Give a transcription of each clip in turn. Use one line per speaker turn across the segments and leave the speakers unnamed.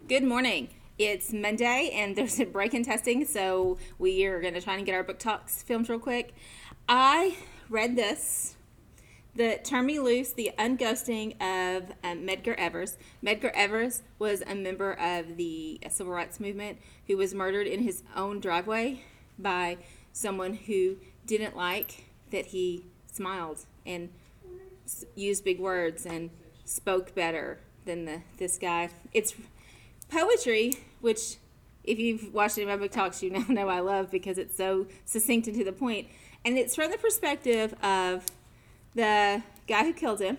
Good morning. It's Monday and there's a break in testing, so we are going to try and get our book talks filmed real quick. I read this, the Turn Me Loose, the Unghosting of Medgar Evers. Medgar Evers was a member of the civil rights movement who was murdered in his own driveway by someone who didn't like that he smiled and used big words and spoke better than this guy. It's poetry, which if you've watched any of my book talks, you now know I love because it's so succinct and to the point. And it's from the perspective of the guy who killed him,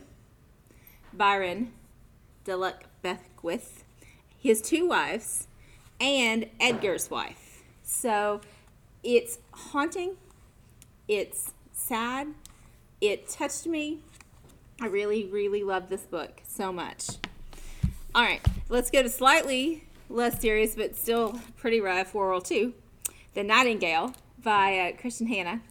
Byron Deluc Beckwith, his two wives, and Edgar's wife. So it's haunting. It's sad. It touched me. I really, really love this book so much. All right, let's go to slightly less serious but still pretty rough World War II, The Nightingale by Christian Hannah.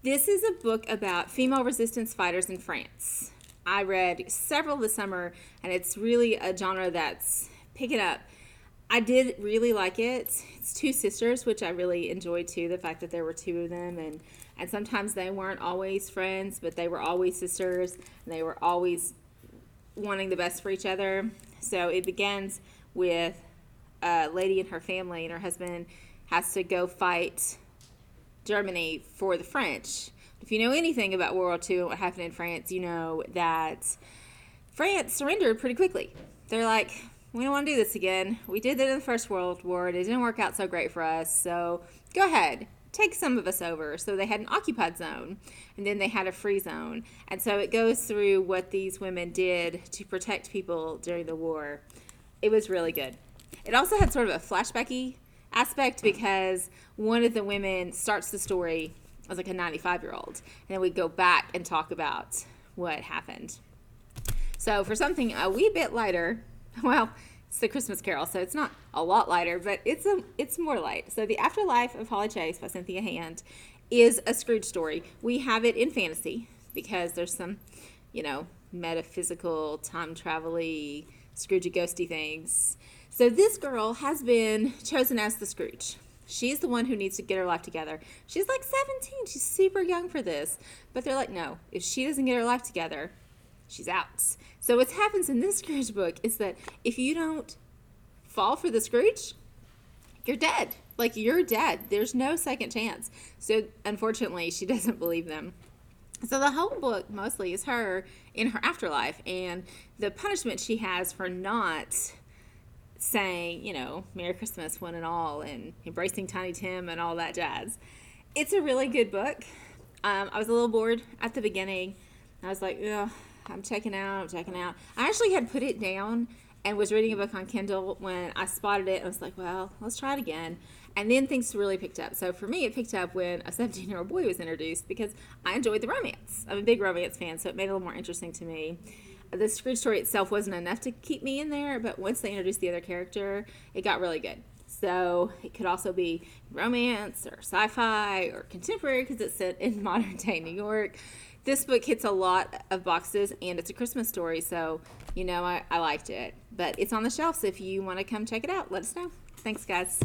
This is a book about female resistance fighters in France. I read several this summer, and it's really a genre that's picking up. I did really like it. It's two sisters, which I really enjoyed too, the fact that there were two of them, and sometimes they weren't always friends, but they were always sisters, and they were always wanting the best for each other. So it begins with a lady and her family, and her husband has to go fight Germany for the French. If you know anything about World War II and what happened in France, you know that France surrendered pretty quickly. They're like, we don't want to do this again. We did it in the First World War. It didn't work out so great for us, so go ahead. Take some of us over. So they had an occupied zone, and then they had a free zone. And so it goes through what these women did to protect people during the war. It was really good. It also had sort of a flashbacky aspect because one of the women starts the story as like a 95-year-old, and then we go back and talk about what happened. So for something a wee bit lighter, well, it's the Christmas Carol, so it's not a lot lighter, but it's more light. So The Afterlife of Holly Chase by Cynthia Hand is a Scrooge story. We have it in fantasy because there's some, metaphysical, time travel-y, Scroogey ghosty things. So this girl has been chosen as the Scrooge. She's the one who needs to get her life together. She's like 17. She's super young for this. But they're like, no, if she doesn't get her life together, she's out. So what happens in this Scrooge book is that if you don't fall for the Scrooge, you're dead. Like, you're dead. There's no second chance. So unfortunately, she doesn't believe them. So the whole book mostly is her in her afterlife and the punishment she has for not saying, Merry Christmas one and all and embracing Tiny Tim and all that jazz. It's a really good book. I was a little bored at the beginning. I was like, ugh. I'm checking out. I actually had put it down and was reading a book on Kindle when I spotted it. I was like, well, let's try it again. And then things really picked up. So for me, it picked up when a 17-year-old boy was introduced because I enjoyed the romance. I'm a big romance fan, so it made it a little more interesting to me. The Scrooge story itself wasn't enough to keep me in there, but once they introduced the other character, it got really good. So it could also be romance or sci-fi or contemporary because it's set in modern-day New York. This book hits a lot of boxes, and it's a Christmas story, so, I liked it. But it's on the shelf, so if you want to come check it out, let us know. Thanks, guys.